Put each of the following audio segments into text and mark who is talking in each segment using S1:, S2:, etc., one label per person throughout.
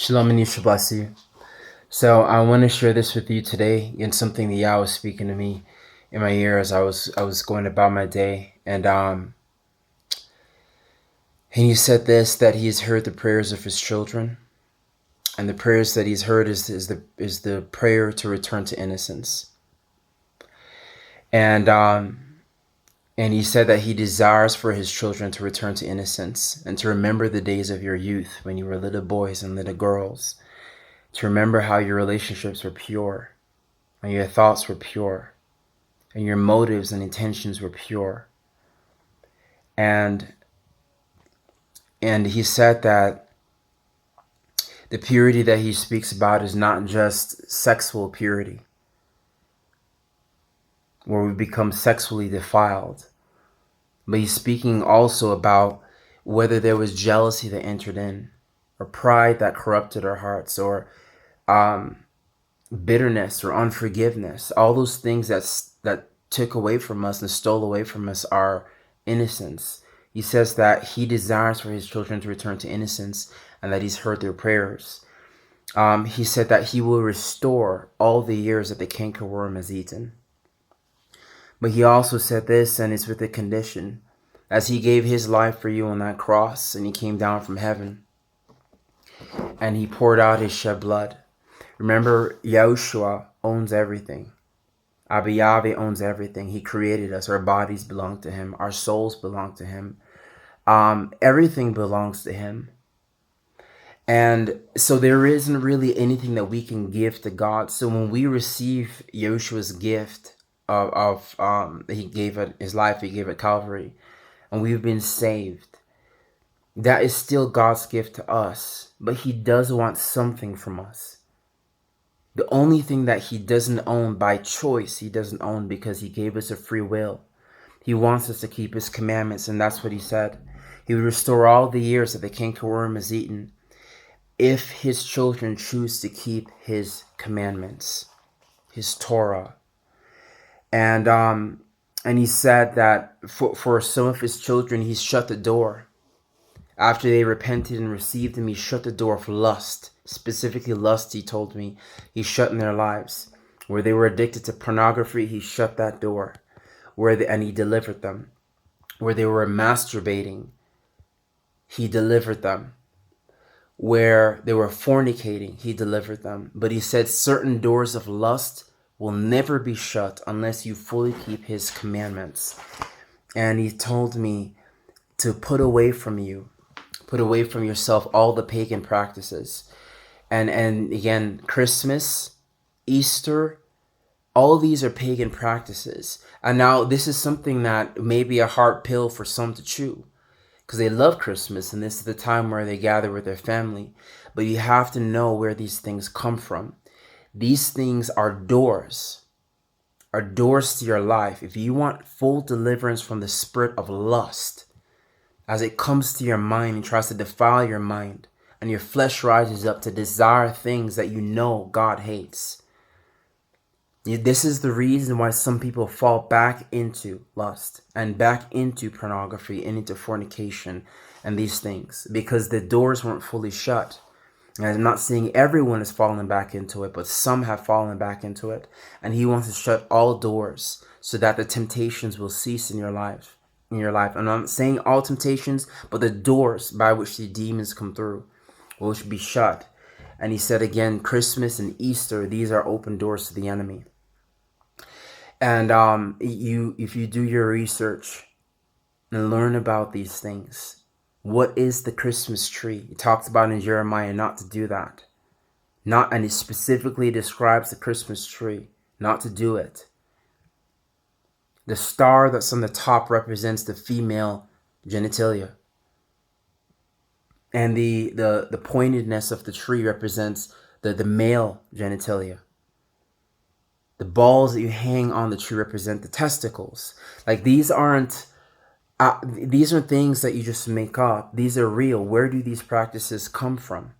S1: Shalom and Yisha bless you. So I want to share this with you today in something that Yah was speaking to me in my ear as I was going about my day, and he said this, that he has heard the prayers of his children, and the prayers that he's heard is the prayer to return to innocence, and he said that he desires for his children to return to innocence and to remember the days of your youth when you were little boys and little girls, to remember how your relationships were pure and your thoughts were pure and your motives and intentions were pure. And he said that the purity that he speaks about is not just sexual purity, where we become sexually defiled, but he's speaking also about whether there was jealousy that entered in, or pride that corrupted our hearts, or bitterness or unforgiveness. All those things that took away from us and stole away from us our innocence. He says that he desires for his children to return to innocence and that he's heard their prayers. He said that he will restore all the years that the cankerworm has eaten. But he also said this, and it's with a condition. As he gave his life for you on that cross, and he came down from heaven, and he poured out his shed blood. Remember, Yahushua owns everything. Abba Yahweh owns everything. He created us. Our bodies belong to him. Our souls belong to him. Everything belongs to him. And so there isn't really anything that we can give to God. So when we receive Yahushua's gift he gave it his life, he gave it Calvary, and we've been saved, that is still God's gift to us. But he does want something from us. The only thing that he doesn't own by choice, he doesn't own because he gave us a free will. He wants us to keep his commandments, and that's what he said. He would restore all the years that the cankerworm has eaten if his children choose to keep his commandments, his Torah. And he said that for some of his children, he's shut the door. After they repented and received him, he shut the door of lust. Specifically lust, he told me, he shut in their lives. Where they were addicted to pornography, he shut that door. And he delivered them. Where they were masturbating, he delivered them. Where they were fornicating, he delivered them. But he said certain doors of lust will never be shut unless you fully keep his commandments. And he told me to put away from yourself all the pagan practices. And again, Christmas, Easter, all these are pagan practices. And now this is something that may be a hard pill for some to chew, because they love Christmas and this is the time where they gather with their family. But you have to know where these things come from. These things are doors to your life. If you want full deliverance from the spirit of lust, as it comes to your mind and tries to defile your mind, and your flesh rises up to desire things that you know God hates. This is the reason why some people fall back into lust and back into pornography and into fornication and these things, because the doors weren't fully shut. And I'm not saying everyone has fallen back into it, but some have fallen back into it. And he wants to shut all doors so that the temptations will cease in your life. And I'm not saying all temptations, but the doors by which the demons come through will be shut. And he said again, Christmas and Easter, these are open doors to the enemy. And if you do your research and learn about these things, what is the Christmas tree? It talks about in Jeremiah not to do that. And it specifically describes the Christmas tree, not to do it. The star that's on the top represents the female genitalia. And the pointedness of the tree represents the male genitalia. The balls that you hang on the tree represent the testicles. Like these are things that you just make up. These are real. Where do these practices come from?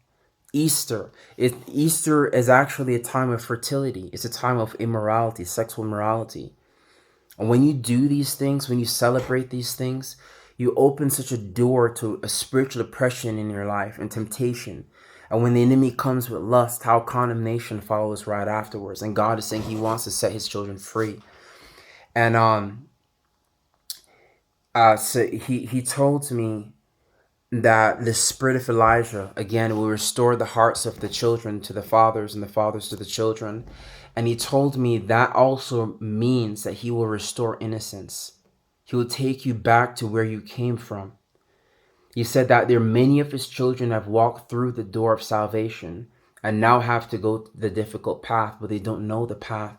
S1: Easter is actually a time of fertility. It's a time of immorality, sexual immorality. And when you do these things, when you celebrate these things, you open such a door to a spiritual depression in your life and temptation. And when the enemy comes with lust, how condemnation follows right afterwards. And God is saying he wants to set his children free. And so he told me that the spirit of Elijah, again, will restore the hearts of the children to the fathers and the fathers to the children. And he told me that also means that he will restore innocence. He will take you back to where you came from. He said that there are many of his children have walked through the door of salvation and now have to go the difficult path, but they don't know the path.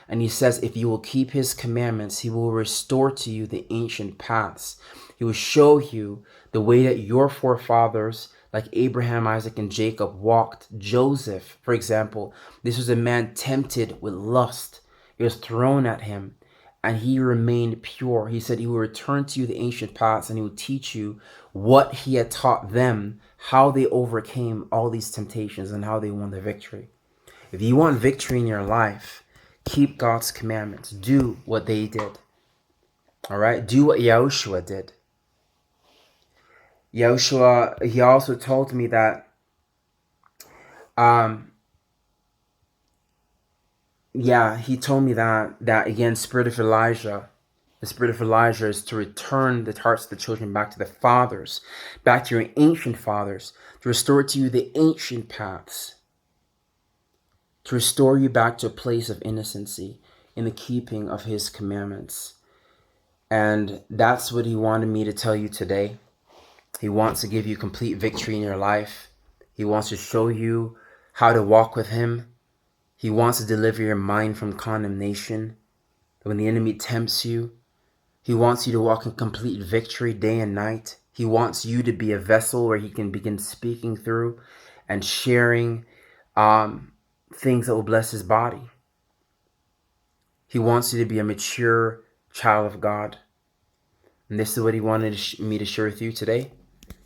S1: And he says, if you will keep his commandments, he will restore to you the ancient paths. He will show you the way that your forefathers, like Abraham, Isaac, and Jacob, walked. Joseph, for example, this was a man tempted with lust. It was thrown at him, and he remained pure. He said he will return to you the ancient paths, and he will teach you what he had taught them, how they overcame all these temptations, and how they won the victory. If you want victory in your life, keep God's commandments. Do what they did. All right? Do what Yahushua did. Yahushua, he also told me that, he told me that again, spirit of Elijah, the spirit of Elijah is to return the hearts of the children back to the fathers, back to your ancient fathers, to restore to you the ancient paths, to restore you back to a place of innocency in the keeping of his commandments. And that's what he wanted me to tell you today. He wants to give you complete victory in your life. He wants to show you how to walk with him. He wants to deliver your mind from condemnation. When the enemy tempts you, he wants you to walk in complete victory day and night. He wants you to be a vessel where he can begin speaking through and sharing things that will bless his body. He wants you to be a mature child of God. And this is what he wanted me to share with you today.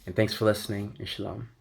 S1: And thanks for listening, and shalom.